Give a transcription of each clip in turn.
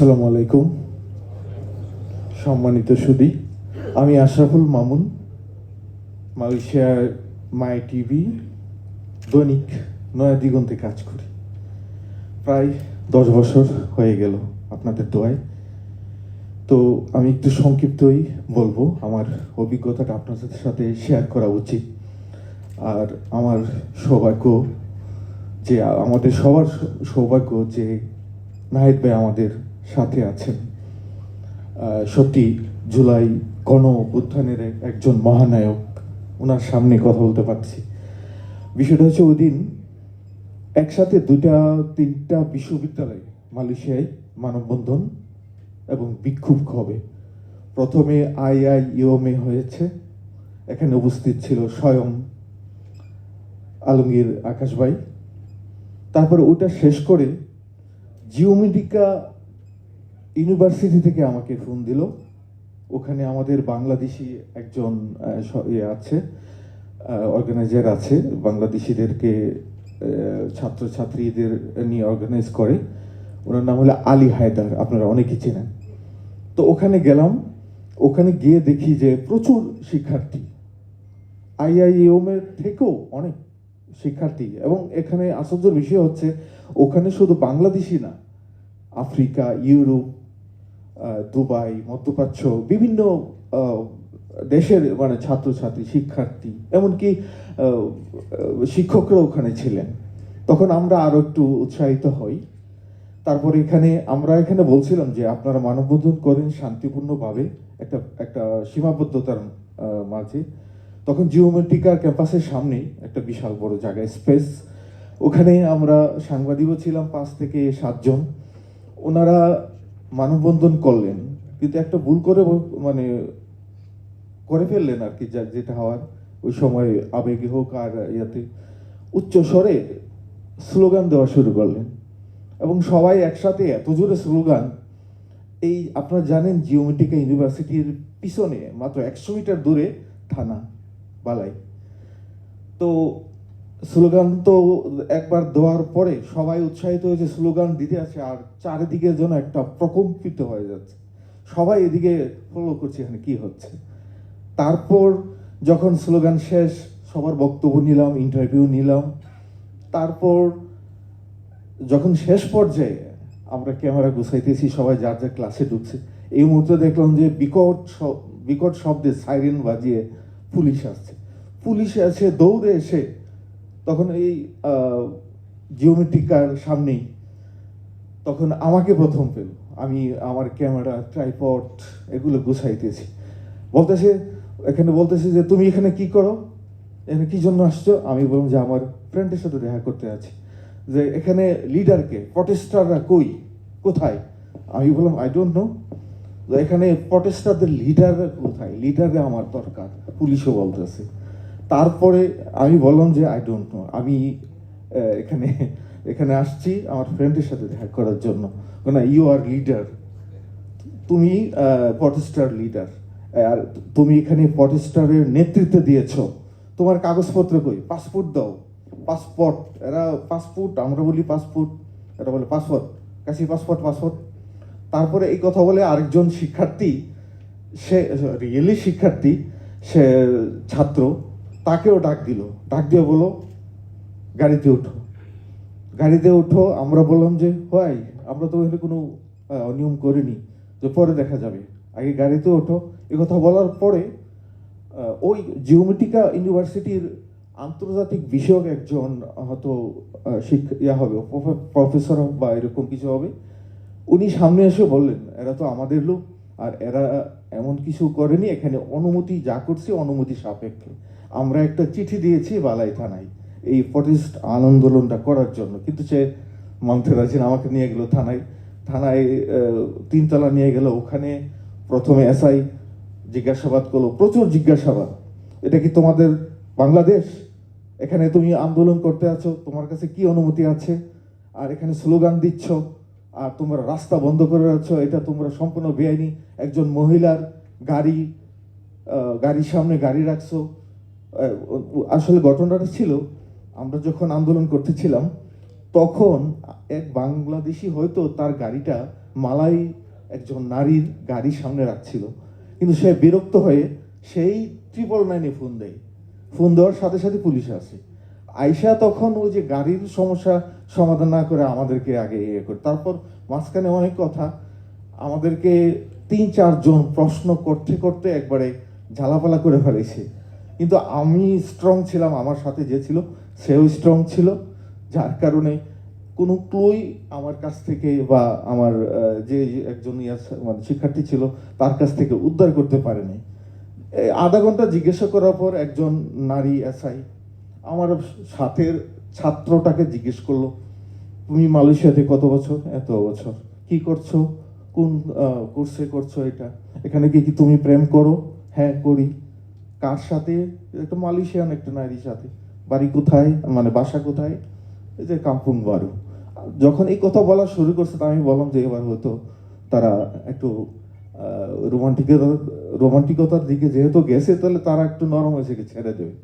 আসসালামু আলাইকুম, সম্মানিত সুধী। আমি আশরাফুল মামুন, মালয়েশিয়ার মাই টিভি দৈনিক নয়া দিগন্তে কাজ করি। প্রায় 10 বছর হয়ে গেল আপনাদের দোয়ায়। তো আমি একটু সংক্ষিপ্তই বলবো, আমার অভিজ্ঞতাটা আপনাদের সাথে শেয়ার করা উচিত। আর আমার সৌভাগ্য যে আমাদের সবার সৌভাগ্য যে নাহিদ ভাই আমাদের সাথে আছেন। সত্যি জুলাই গণ অভ্যুত্থানের একজন মহানায়ক, ওনার সামনে কথা বলতে পারছি। বিষয়টা হচ্ছে ওই দিন একসাথে 2-3টা বিশ্ববিদ্যালয়ে মালয়েশিয়ায় মানববন্ধন এবং বিক্ষোভ হবে। প্রথমে IIEOMে হয়েছে, এখানে উপস্থিত ছিল স্বয়ং আলমগীর আকাশ ভাই। তারপরে ওটা শেষ করে জিওমেডিকা ইউনিভার্সিটি থেকে আমাকে ফোন দিল। ওখানে আমাদের বাংলাদেশি একজন আছে, অর্গানাইজার আছে, বাংলাদেশিদেরকে ছাত্রছাত্রীদের নিয়ে অর্গানাইজ করে। ওনার নাম হলো আলী হায়দার, আপনারা অনেকেই চেনেন। তো ওখানে গেলাম, ওখানে গিয়ে দেখি যে প্রচুর শিক্ষার্থী, IIEOM-এর থেকেও অনেক শিক্ষার্থী। এবং এখানে আশ্চর্যের বিষয় হচ্ছে ওখানে শুধু বাংলাদেশি না, আফ্রিকা, ইউরোপ, দুবাই, মধ্যপ্রাচ্য, বিভিন্ন দেশের মানে ছাত্রছাত্রী, শিক্ষার্থী, এমনকি শিক্ষকরা ওখানে ছিলেন। তখন আমরা আরো একটু উৎসাহিত হই। তারপরে আমরা এখানে বলছিলাম যে আপনারা মানববন্ধন করেন শান্তিপূর্ণভাবে, একটা একটা সীমাবদ্ধতার মাঝে। তখন জিওমেট্রিকার ক্যাম্পাসের সামনেই একটা বিশাল বড় জায়গায় স্পেস, ওখানে আমরা সাংবাদিকও ছিলাম 5 থেকে 7 জন। ওনারা মানববন্ধন করলেন, কিন্তু একটা ভুল করে ফেললেন আর কি, যেটা হওয়ার। ওই সময় আবেগে হোক আর ইয়াতে উচ্চ স্বরে স্লোগান দেওয়া শুরু করলেন এবং সবাই একসাথে এত জোরে স্লোগান। এই আপনারা জানেন জিওমেট্রিকা ইউনিভার্সিটির পিছনে মাত্র 100 মিটার দূরে থানা বালাই। তো স্লোগান তো একবার দেওয়ার পরে সবাই উৎসাহিত হয়েছে, স্লোগান দিতে আছে, আর চারিদিকে যেন একটা প্রকম্পিত হয়ে যাচ্ছে। সবাই এদিকে ফলো করছে এখানে কি হচ্ছে। তারপর যখন স্লোগান শেষ, সবার বক্তব্য নিলাম, ইন্টারভিউ নিলাম। তারপর যখন শেষ পর্যায়ে আমরা ক্যামেরা গুছাইতেছি, সবাই যার যার ক্লাসে ঢুকছে, এই মুহূর্তে দেখলাম যে বিকট শব্দে সাইরেন বাজিয়ে পুলিশ আসছে। পুলিশ এসে দৌড়ে এসে তখন এই জিওমেট্রিকার সামনেই তখন আমাকে প্রথম পেল। আমি আমার ক্যামেরা, ট্রাইপড এগুলো গুছাইতেছি। বলতেছে যে তুমি এখানে কি করো, এখানে কি জন্য আসছো? আমি বললাম যে আমার ফ্রেন্ডের সাথে দেখা করতে আছি। যে এখানে লিডারকে, প্রটেস্টাররা কোথায়? আমি বললাম আই ডোন্ট নো। এখানে প্রটেস্টারদের লিডার কোথায়? লিডারে আমার দরকার, পুলিশও বলতেছে। তারপরে আমি বললাম যে আই ডোন্ট নো, আমি এখানে আসছি আমার ফ্রেন্ডের সাথে দেখা করার জন্য। না, ইউ আর লিডার, তুমি প্রটেস্টার লিডার, আর তুমি এখানে প্রটেস্টারের নেতৃত্ব দিয়েছ, তোমার কাগজপত্র কই? পাসপোর্ট দাও। পাসপোর্ট, এরা পাসপোর্ট, আমরা বলি পাসপোর্ট, এরা বলে পাসপোর্ট। কাছে পাসপোর্ট। তারপরে এই কথা বলে আরেকজন শিক্ষার্থী, সে রিয়েলি শিক্ষার্থী, সে ছাত্র, তাকেও ডাক দিয়ে বলো গাড়িতে ওঠো। আমরা বললাম যে হয়, আমরা তো এখানে কোনো অনিয়ম করিনি, যে পরে দেখা যাবে, আগে গাড়িতে ওঠো। এ কথা বলার পরে ওই জিওমেট্রিকা ইউনিভার্সিটির আন্তর্জাতিক বিষয়ক একজন হয়তো হবে, প্রফেসর বা এরকম কিছু হবে, উনি সামনে এসে বললেন এরা তো আমাদের লোক, আর এরা এমন কিছু করেনি, এখানে অনুমতি যা করছে অনুমতি সাপেক্ষে। আমরা একটা চিঠি দিয়েছি বালাই থানায় এই প্রটেস্ট আন্দোলনটা করার জন্য, কিন্তু সে মানতে রাজি না। আমাকে নিয়ে গেল থানায় 3 তলা নিয়ে গেল। ওখানে প্রথমে SI জিজ্ঞাসাবাদ করলো, প্রচুর জিজ্ঞাসাবাদ। এটা কি তোমাদের বাংলাদেশ? এখানে তুমি আন্দোলন করতে আছো, তোমার কাছে কি অনুমতি আছে? আর এখানে স্লোগান দিচ্ছ, আর তোমরা রাস্তা বন্ধ করে রাখছ, এটা তোমরা সম্পূর্ণ বেআইনি। একজন মহিলার গাড়ির সামনে গাড়ি রাখছো। আসলে ঘটনাটা ছিল, আমরা যখন আন্দোলন করতেছিলাম তখন এক বাংলাদেশি হয়তো তার গাড়িটা মালাই একজন নারীর গাড়ির সামনে রাখছিল, কিন্তু সে বিরক্ত হয়ে সেই 999-এ ফোন দেওয়ার সাথে সাথে পুলিশ আসে। আইসা তখন ওই যে গাড়ির সমস্যা সমাধান না করে আমাদেরকে আগে ইয়ে করে, তারপর মাঝখানে অনেক কথা, আমাদেরকে 3-4 জন প্রশ্ন করতে করতে একবারে ঝালাপালা করে ফেলেছে। কিন্তু আমি স্ট্রং ছিলাম, আমার সাথে যে ছিল সেও স্ট্রং ছিল, যার কারণে কোনো ক্লুই আমার কাছ থেকে বা আমার যে একজন মানে শিক্ষার্থী ছিল তার কাছ থেকে উদ্ধার করতে পারেনি। আধা ঘন্টা জিজ্ঞাসা করার পর একজন নারী এসআই আমার সাথের ছাত্রটাকে জিজ্ঞেস করলো, তুমি মালয়েশিয়াতে কত বছর? এত বছর। কি করছো? কোন কোর্সে করছো এটা? এখানে কি কি তুমি প্রেম করো? হ্যাঁ করি। কার সাথে? একটা মালয়েশিয়ান একটা নারীর সাথে। বাড়ি কোথায়, মানে বাসা কোথায়? এই যে কাম্পুং বারু। যখন এই কথা বলা শুরু করছে তা আমি বললাম যে এবার হয়তো তারা একটু রোমান্টিকতার দিকে যেহেতু গেছে, তাহলে তারা একটু নরম হয়েছে, ছেড়ে দেবে।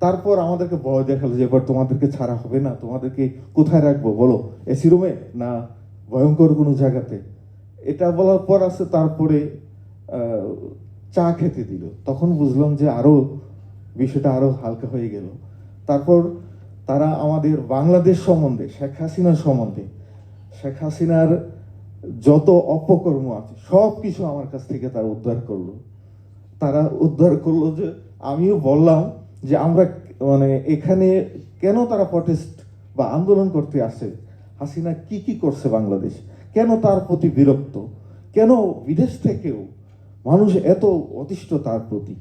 তারপর আমাদেরকে ভয় দেখালো যে এবার তোমাদেরকে ছাড়া হবে না, তোমাদেরকে কোথায় রাখবো বলো, এসি রুমে না ভয়ঙ্কর কোনো জায়গাতে? এটা বলার পর আছে তারপরে চা খেতে দিল, তখন বুঝলাম যে আরো বিষয়টা আরো হালকা হয়ে গেল। তারপর তারা আমাদের বাংলাদেশ সম্বন্ধে, শেখ হাসিনার সম্বন্ধে, শেখ হাসিনার যত অপকর্ম আছে সব কিছু আমার কাছ থেকে তারা উদ্ধার করলো যে আমিও বললাম যে আমরা মানে এখানে কেন তারা প্রটেস্ট বা আন্দোলন করতে আসে, হাসিনা কি কি করছে বাংলাদেশ, কেন তার প্রতি বিরক্ত, কেন বিদেশ থেকেও মানুষ এত অতিষ্ঠ তার প্রতি।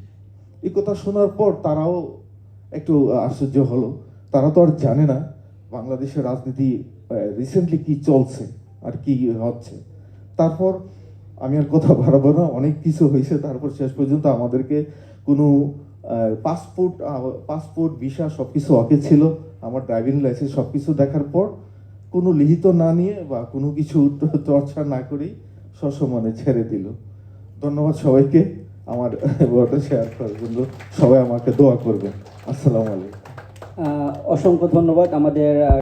এই কথা শোনার পর তারাও একটু আশ্চর্য হলো। তারা তো আর জানে না বাংলাদেশের রাজনীতি রিসেন্টলি কি চলছে আর কি হচ্ছে। তারপর আমি আর কথা বাড়াবো না, অনেক কিছু হয়েছে। তারপর শেষ পর্যন্ত আমাদেরকে কোনো পাসপোর্ট ভিসা সবকিছু ওকে ছিল, আমার ড্রাইভিং লাইসেন্স সবকিছু দেখার পর কোনো লিখিত না নিয়ে বা কোনো কিছু চর্চা না করেই সসম্মানে ছেড়ে দিল। ধন্যবাদ সবাইকে আমার বড়টা শেয়ার করার জন্য। সবাই আমাকে দোয়া করবেন। আসসালামু আলাইকুম। অসংখ্য ধন্যবাদ আমাদের